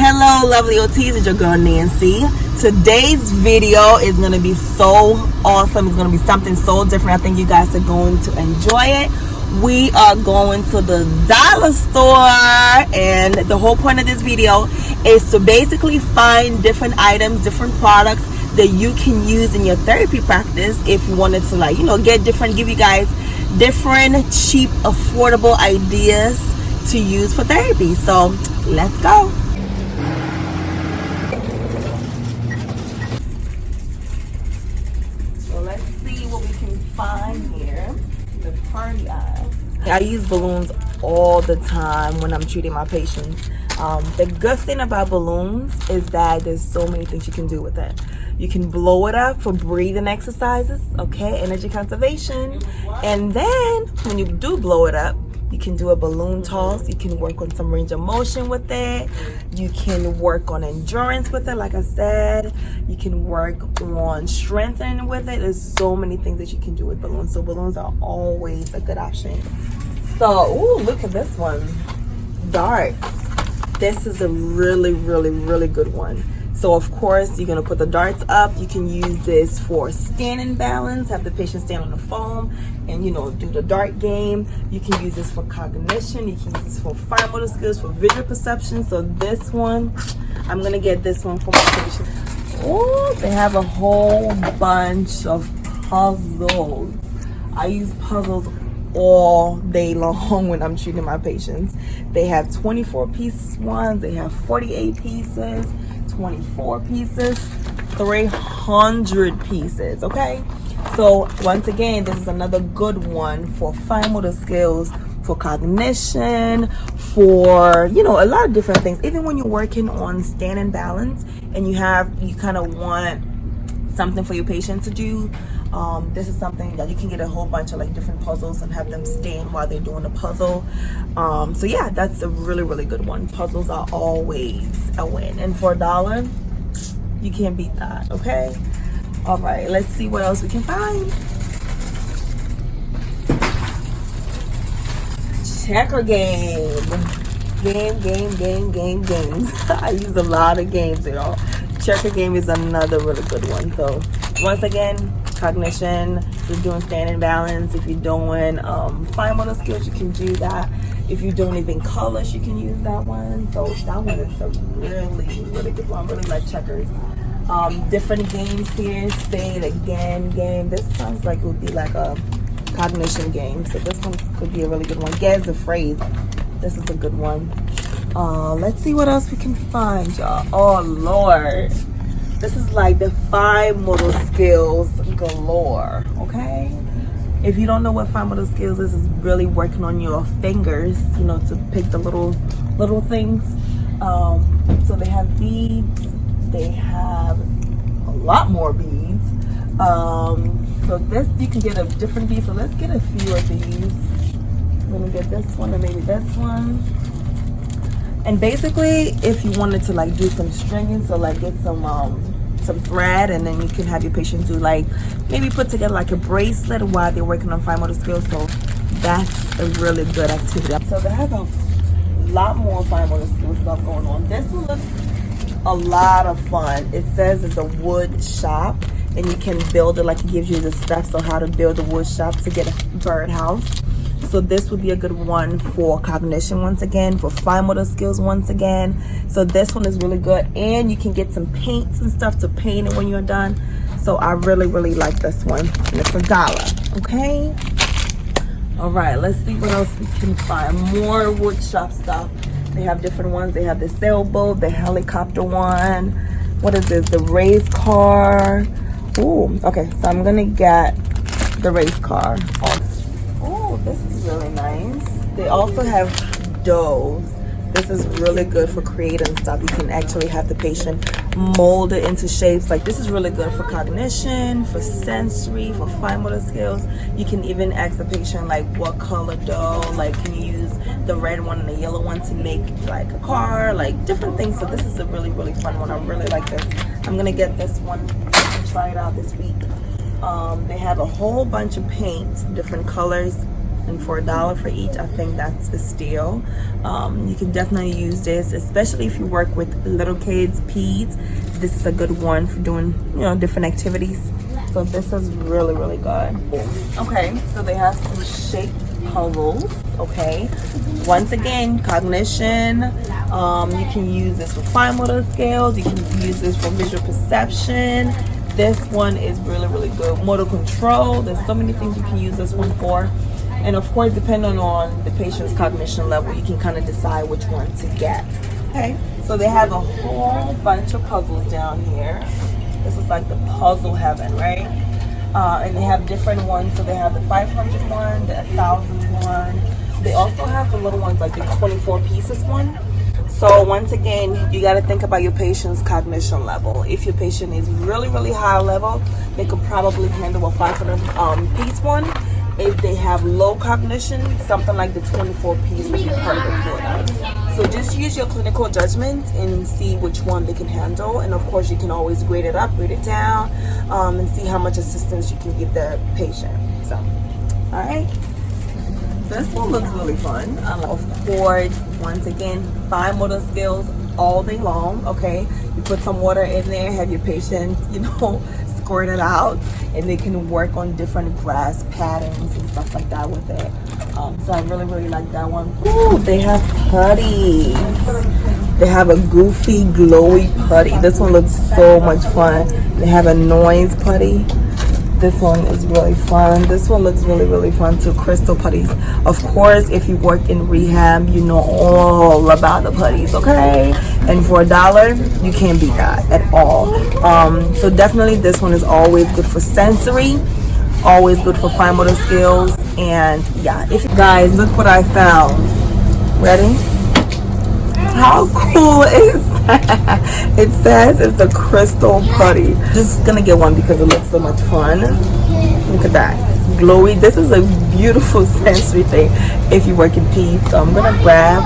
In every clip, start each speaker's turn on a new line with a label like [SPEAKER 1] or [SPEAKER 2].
[SPEAKER 1] Hello lovelyyots, it's your girl Nancy. Today's video is going to be so awesome. It's going to be something so different. I think you guys are going to enjoy it. We are going to the dollar store, and the whole point of this video is to basically find different items, different products that you can use in your therapy practice if you wanted to give you guys different cheap affordable ideas to use for therapy. So let's go. So let's see what we can find here. The party aisle. I use balloons all the time when I'm treating my patients. The good thing about balloons is that there's so many things you can do with it. You can blow it up for breathing exercises, okay, energy conservation. And then when you do blow it up, you can do a balloon toss. You can work on some range of motion with it. You can work on endurance with it, like I said. You can work on strengthening with it. There's so many things that you can do with balloons. So balloons are always a good option. So, ooh, look at this one. Darts. This is a really, really, really good one. So of course, you're gonna put the darts up. You can use this for standing balance, have the patient stand on the foam and do the dart game. You can use this for cognition. You can use this for fine motor skills, for visual perception. So this one, I'm gonna get this one for my patient. Oh, they have a whole bunch of puzzles. I use puzzles all day long when I'm treating my patients. They have 24-piece ones. They have 48 pieces. 24 pieces, 300 pieces. Okay, so once again, this is another good one for fine motor skills, for cognition, for a lot of different things. Even when you're working on standing balance and you kind of want something for your patient to do, this is something that you can get a whole bunch of different puzzles and have them stand while they're doing the puzzle. So yeah, that's a really, really good one. Puzzles are always a win, and for $1 you can't beat that. Okay, all right, let's see what else we can find. Checker games. I use a lot of games, Checker game is another really good one. So once again, cognition, if you're doing standing balance, if you're doing fine motor skills, you can do that. If you're doing even colors, you can use that one. So that one is a really, really good one. I really like checkers. Different games here. Say it again game. This sounds like it would be like a cognition game. So this one could be a really good one. Guess the phrase. This is a good one. Let's see what else we can find, y'all. Oh Lord, this is like the fine motor skills galore. Okay, if you don't know what fine motor skills is really working on your fingers, to pick the little things. So they have beads. They have a lot more beads. So this, you can get a different bead. So let's get a few of these. I'm gonna get this one and maybe this one. And basically, if you wanted to do some stringing, so get some thread, and then you can have your patient do maybe put together a bracelet while they're working on fine motor skills. So that's a really good activity. So they have a lot more fine motor skills stuff going on. This one looks a lot of fun. It says it's a wood shop, and you can build it. It gives you the steps on how to build a wood shop to get a birdhouse. So this would be a good one for cognition once again, for fine motor skills once again. So this one is really good, and you can get some paints and stuff to paint it when you're done. So I really, really like this one, and it's $1. Okay. All right, let's see what else we can find. More wood shop stuff. They have different ones. They have the sailboat, the helicopter one. What is this? The race car. Ooh, okay. So I'm gonna get the race car. This is really nice. They also have doughs. This is really good for creating stuff. You can actually have the patient mold it into shapes. This is really good for cognition, for sensory, for fine motor skills. You can even ask the patient what color dough, can you use the red one and the yellow one to make a car, different things. So this is a really, really fun one. I really like this. I'm gonna get this one and try it out this week. They have a whole bunch of paints, different colors. and for $1 for each, I think that's a steal. You can definitely use this, especially if you work with little kids, peds. This is a good one for doing, you know, different activities. So this is really, really good. Okay, so they have some shape puzzles. Okay, once again, cognition. You can use this for fine motor skills. You can use this for visual perception. This one is really, really good. Motor control. There's so many things you can use this one for. And of course, depending on the patient's cognition level, you can kind of decide which one to get. Okay, so they have a whole bunch of puzzles down here. This is like the puzzle heaven, right? And they have different ones. So they have the 500 one, the 1,000 one. They also have the little ones like the 24 pieces one. So once again, you got to think about your patient's cognition level. If your patient is really, really high level, they could probably handle a 500 piece one. If they have low cognition, something like the 24 piece would be perfect for them. So just use your clinical judgment and see which one they can handle. And of course, you can always grade it up, grade it down, and see how much assistance you can give the patient. So, all right. This one looks really fun. Of course, once again, fine motor skills all day long. Okay, you put some water in there, have your patient, you know, squirt it out, and they can work on different grass patterns and stuff like that with it. So I really, really like that one. Ooh, they have putties. They have a goofy, glowy putty. This one looks so much fun. They have a noise putty. This one is really fun. This one looks really, really fun too. Crystal putties. Of course, if you work in rehab, you know all about the putties, okay? And for $1, you can't beat that at all. So definitely this one is always good for sensory, always good for fine motor skills. And yeah, if you guys, look what I found. Ready? How cool is that? It says it's a crystal putty. Just gonna get one because it looks so much fun. Look at that. It's glowy. This is a beautiful sensory thing if you work in peds. So I'm gonna grab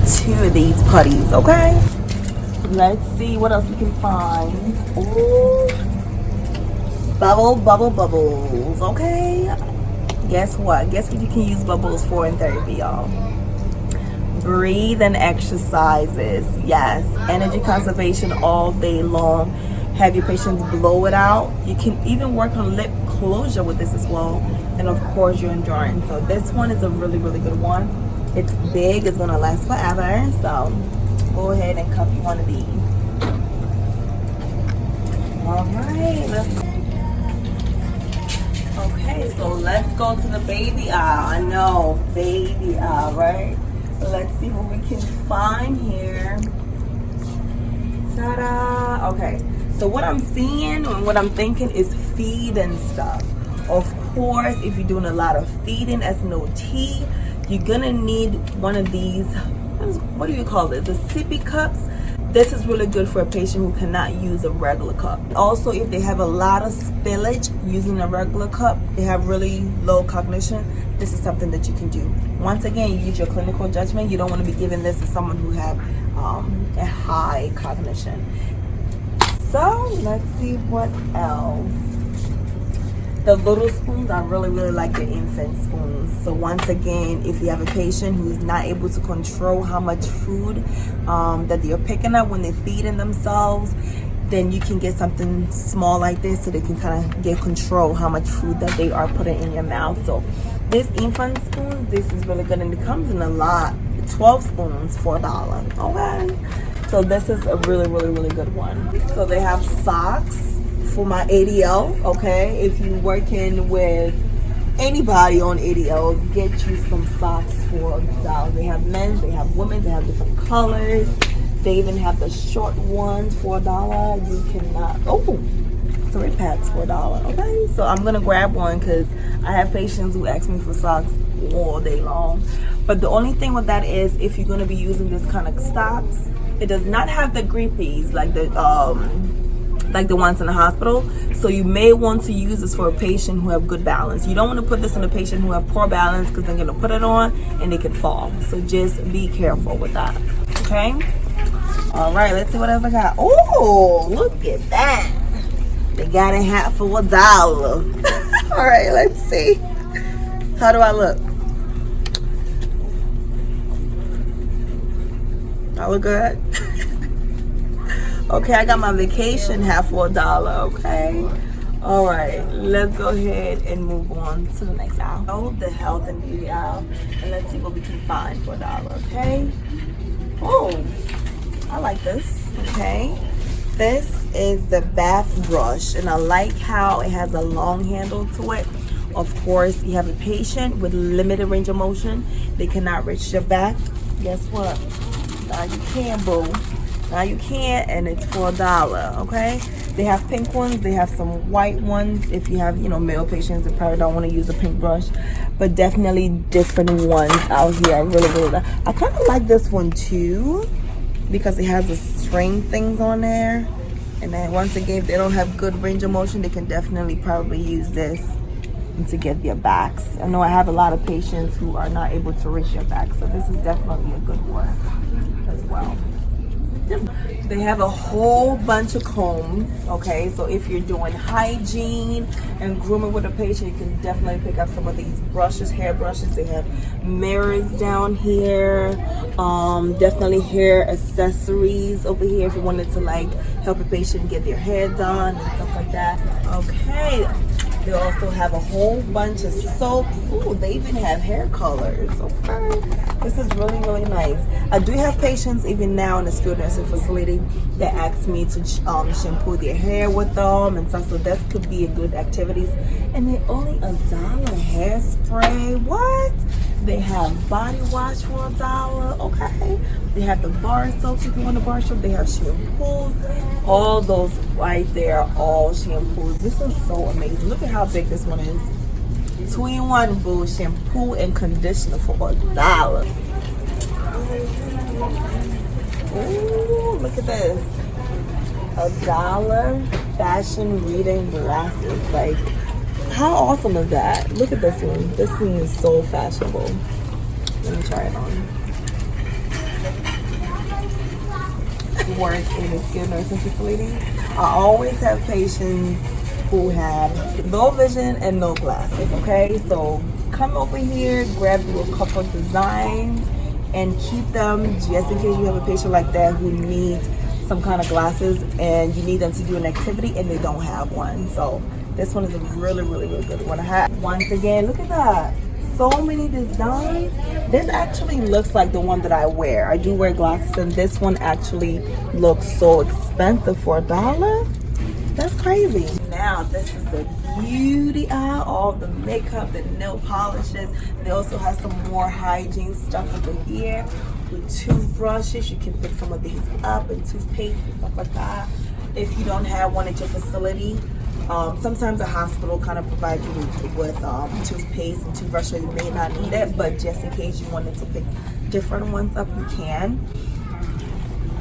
[SPEAKER 1] 2 of these putties, okay? Let's see what else we can find. Ooh. Bubbles, okay? Guess what? Guess what you can use bubbles for in therapy, y'all? Breathe and exercises. Yes, energy conservation all day long. Have your patients blow it out. You can even work on lip closure with this as well, and of course your endurance. So this one is a really, really good one. It's big, it's gonna last forever, so go ahead and cup you one of these. All right, okay, so let's go to the baby aisle. I know, baby aisle, right? Let's see what we can find here. Ta-da! Okay, so what I'm seeing and what I'm thinking is feed and stuff. Of course, if you're doing a lot of feeding as an OT, you're gonna need one of these, what do you call it? The sippy cups. This is really good for a patient who cannot use a regular cup. Also, if they have a lot of spillage using a regular cup, they have really low cognition, this is something that you can do. Once again, you use your clinical judgment. You don't want to be giving this to someone who have a high cognition. So let's see what else. The little spoons, I really, really like the infant spoons. So once again, if you have a patient who is not able to control how much food that they're picking up when they're feeding themselves, then you can get something small like this so they can kind of get control how much food that they are putting in your mouth. So this infant spoon, this is really good, and it comes in a lot. 12 spoons for $1. Okay, so this is a really, really, really good one. So they have socks for my ADL, okay? If you're working with anybody on ADL, get you some socks for $1. They have men's, they have women's, they have different colors. They even have the short ones for $1. You cannot, oh, 3 packs for $1, okay? So I'm gonna grab one because I have patients who ask me for socks all day long. But the only thing with that is if you're gonna be using this kind of socks, it does not have the grippies like the ones in the hospital. So you may want to use this for a patient who have good balance. You don't want to put this on a patient who have poor balance because they're going to put it on and they can fall. So just be careful with that. Okay. All right. Let's see what else I got. Oh, look at that. They got a hat for $1. All right. Let's see. How do I look? I look good. Okay, I got my vacation hat for $1, okay? All right, let's go ahead and move on to the next aisle. Oh, the health and beauty aisle, and let's see what we can find for $1, okay? Oh, I like this, okay? This is the bath brush, and I like how it has a long handle to it. Of course, you have a patient with limited range of motion. They cannot reach your back. Guess what? Now you can, boo. Now you can, and it's for $1, okay? They have pink ones. They have some white ones if you have, you know, male patients that probably don't want to use a pink brush. But definitely different ones out here. I really like. I kind of like this one too because it has the string things on there. And then once again, if they don't have good range of motion, they can definitely probably use this to get their backs. I know I have a lot of patients who are not able to reach their back, so this is definitely a good one as well. They have a whole bunch of combs, okay? So if you're doing hygiene and grooming with a patient, you can definitely pick up some of these brushes, hair brushes. They have mirrors down here, definitely hair accessories over here if you wanted to like help a patient get their hair done and stuff like that. Okay, they also have a whole bunch of soaps. Ooh, they even have hair colors. Okay, this is really nice. I do have patients even now in the skilled nursing facility that ask me to shampoo their hair with them and stuff. So that could be a good activities. And they only $1 hairspray. What? They have body wash for $1. Okay. They have the bar soaps if you want a bar soap. They have shampoos. All those right there are all shampoos. This is so amazing. Look at how big this one is. 2-in-1 boo shampoo and conditioner for $1. Ooh, look at this. $1 fashion reading glasses. Like, how awesome is that? Look at this one. This thing is so fashionable. Let me try it on. Work in a skilled nursing facility. I always have patients who have low vision and no glasses, okay? So come over here, grab you a couple of designs and keep them just in case you have a patient like that who needs some kind of glasses and you need them to do an activity and they don't have one. So this one is a really good one. I have. Once again, look at that. So many designs. This actually looks like the one that I wear. I do wear glasses and this one actually looks so expensive for $1. That's crazy. Now this is the beauty aisle, all the makeup, the nail polishes. They also have some more hygiene stuff over here with toothbrushes. You can pick some of these up, and toothpaste and stuff like that. If you don't have one at your facility, sometimes a hospital kind of provides you with toothpaste and toothbrushes. You may not need it, but just in case you wanted to pick different ones up, you can.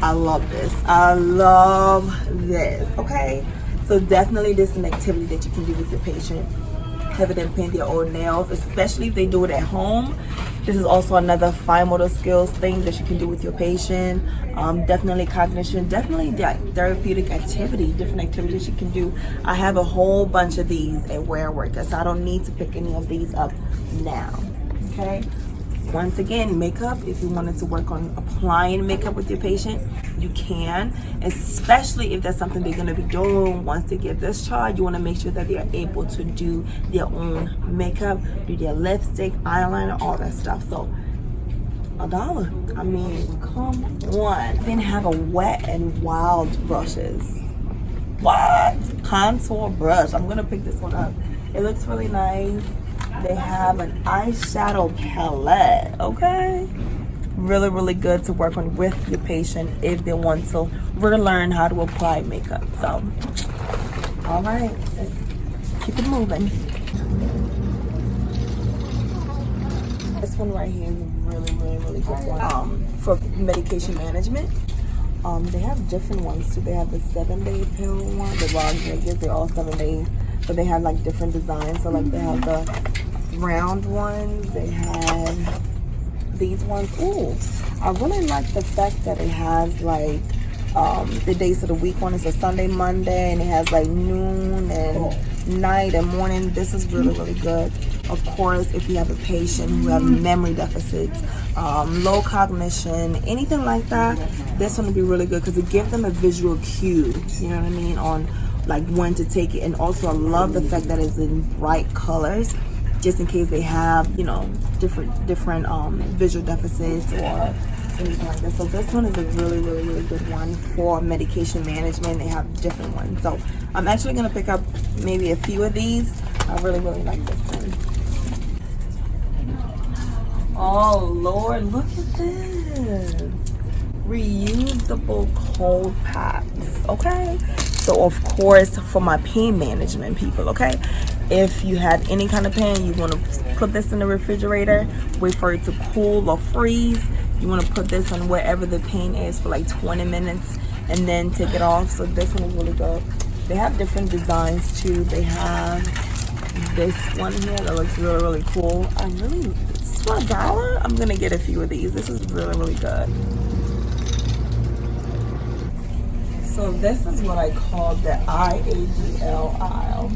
[SPEAKER 1] I love this. I love this. Okay, so definitely this is an activity that you can do with your patient. Have them paint their own nails, especially if they do it at home. This is also another fine motor skills thing that you can do with your patient. Definitely cognition, definitely therapeutic activity, different activities you can do. I have a whole bunch of these at where I work, so I don't need to pick any of these up now. Okay. Once again, makeup, if you wanted to work on applying makeup with your patient, you can, especially if that's something they're going to be doing once they get discharged. You want to make sure that they are able to do their own makeup, do their lipstick, eyeliner, all that stuff. So $1. I mean, come on. Then have a wet and wild brushes. What? Contour brush. I'm going to pick this one up. It looks really nice. They have an eyeshadow palette, okay? Really good to work on with your patient if they want to relearn how to apply makeup. So, all right, let's keep it moving. This one right here is really good one. For medication management. They have different ones too. They have the 7-day pill one, the raw ingredients, they're all 7 days. But they have like different designs. So like they have the round ones, they have these ones. Ooh, I really like the fact that it has like the days of the week. One is a Sunday, Monday, and it has like noon and night and morning. This is really good. Of course, if you have a patient who have memory deficits, low cognition, anything like that, this one will be really good because it gives them a visual cue, you know what I mean, on like when to take it. And also I love the fact that it's in bright colors, just in case they have, you know, different visual deficits or anything like that. So this one is a really good one for medication management. They have different ones. So I'm actually going to pick up maybe a few of these. I really like this one. Oh Lord, look at this. Reusable cold packs. Okay. So of course, for my pain management people, okay, if you had any kind of pain, you want to put this in the refrigerator, wait for it to cool or freeze. You want to put this on wherever the pain is for like 20 minutes and then take it off. So this one is really good. They have different designs too. They have this one here that looks really cool. It's for $1. I'm gonna get a few of these. This is really good. So this is what I call the IADL aisle.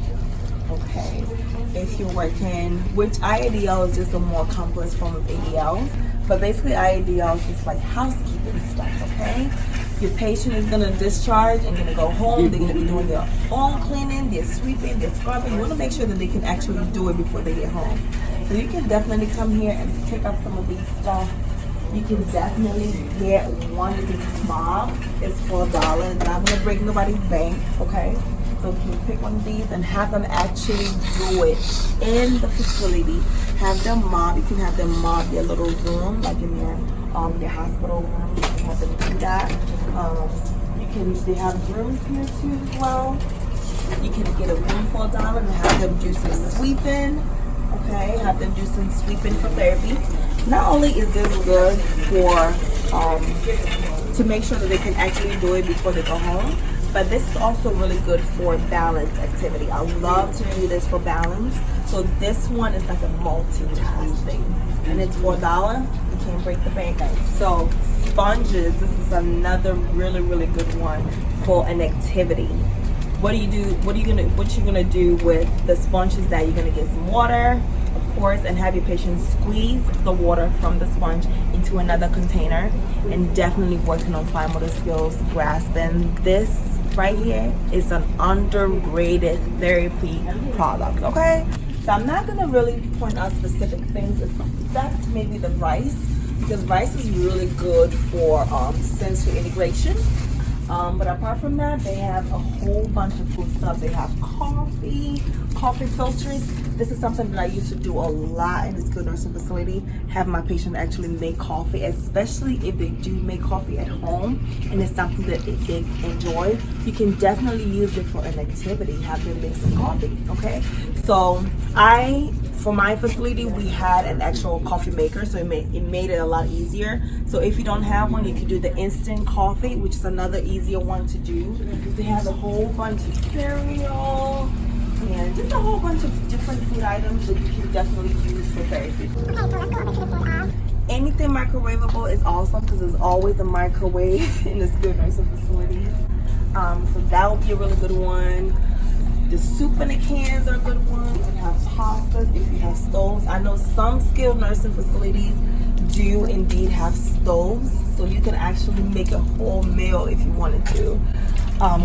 [SPEAKER 1] Okay, if you're working, which IADL is just a more complex form of ADLs, but basically IADL is just like housekeeping stuff. Okay, your patient is gonna discharge and gonna go home. They're gonna be doing their own cleaning, their sweeping, their scrubbing. You want to make sure that they can actually do it before they get home. So you can definitely come here and pick up some of these stuff. You can definitely get one of these mobs. It's for $1. It's not gonna break nobody's bank. Okay. So you can pick one of these and have them actually do it in the facility. Have them mop. You can have them mop their little room, like in their hospital room. You can have them do that. They have rooms here too as well. You can get a room for $1 and have them do some sweeping. Okay, have them do some sweeping for therapy. Not only is this good for to make sure that they can actually do it before they go home, but this is also really good for balance activity. I love to do this for balance. So this one is like a multitask thing, and it's for $1. You can't break the bank. So sponges, this is another really good one for an activity. What you're gonna do with the sponges? That you're gonna get some water, of course, and have your patient squeeze the water from the sponge into another container, and definitely working on fine motor skills, grasping. This right here is an underrated therapy product. Okay, so I'm not gonna really point out specific things except maybe the rice, because rice is really good for sensory integration. But apart from that, they have a whole bunch of cool stuff. They have coffee filters. This is something that I used to do a lot in the skilled nursing facility. Have my patient actually make coffee, especially if they do make coffee at home and it's something that they enjoy. You can definitely use it for an activity. Have them make some coffee. Okay, so for my facility, we had an actual coffee maker, so it made it a lot easier. So if you don't have one, you can do the instant coffee, which is another easier one to do. They have a whole bunch of cereal and just a whole bunch of different food items that you can definitely use for therapy. Anything microwavable is awesome because there's always a microwave in the skilled nursing facilities. So that would be a really good one. The soup in the cans are a good one. If you have pastas, if you have stoves. I know some skilled nursing facilities do indeed have stoves, so you can actually make a whole meal if you wanted to,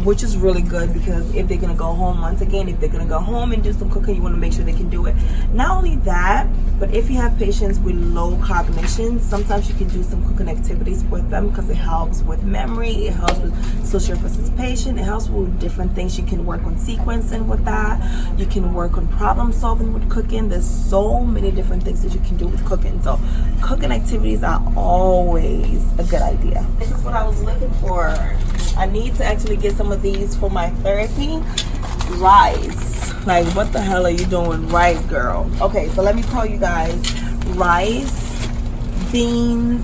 [SPEAKER 1] which is really good because if they're gonna go home, once again, if they're gonna go home and do some cooking, you want to make sure they can do it. Not only that, but if you have patients with low cognition, sometimes you can do some cooking activities with them because it helps with memory, it helps with social participation, it helps with different things. You can work on sequencing with that. You can work on problem solving with cooking. There's so many different things that you can do with cooking. So cooking activities are always a good idea. This is what I was looking for. I need to actually get some of these for my therapy. Rice. Like, what the hell are you doing, rice, girl? Okay, so let me tell you guys. Rice, beans,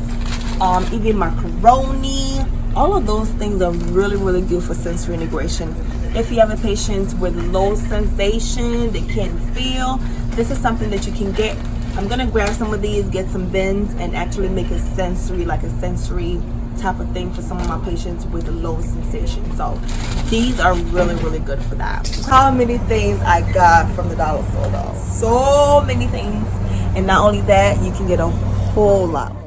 [SPEAKER 1] even macaroni. All of those things are really good for sensory integration. If you have a patient with low sensation, they can't feel, this is something that you can get. I'm gonna grab some of these, get some bins, and actually make a sensory type of thing for some of my patients with low sensation. So these are really good for that. How many things I got from the dollar store though? So many things. And not only that, you can get a whole lot.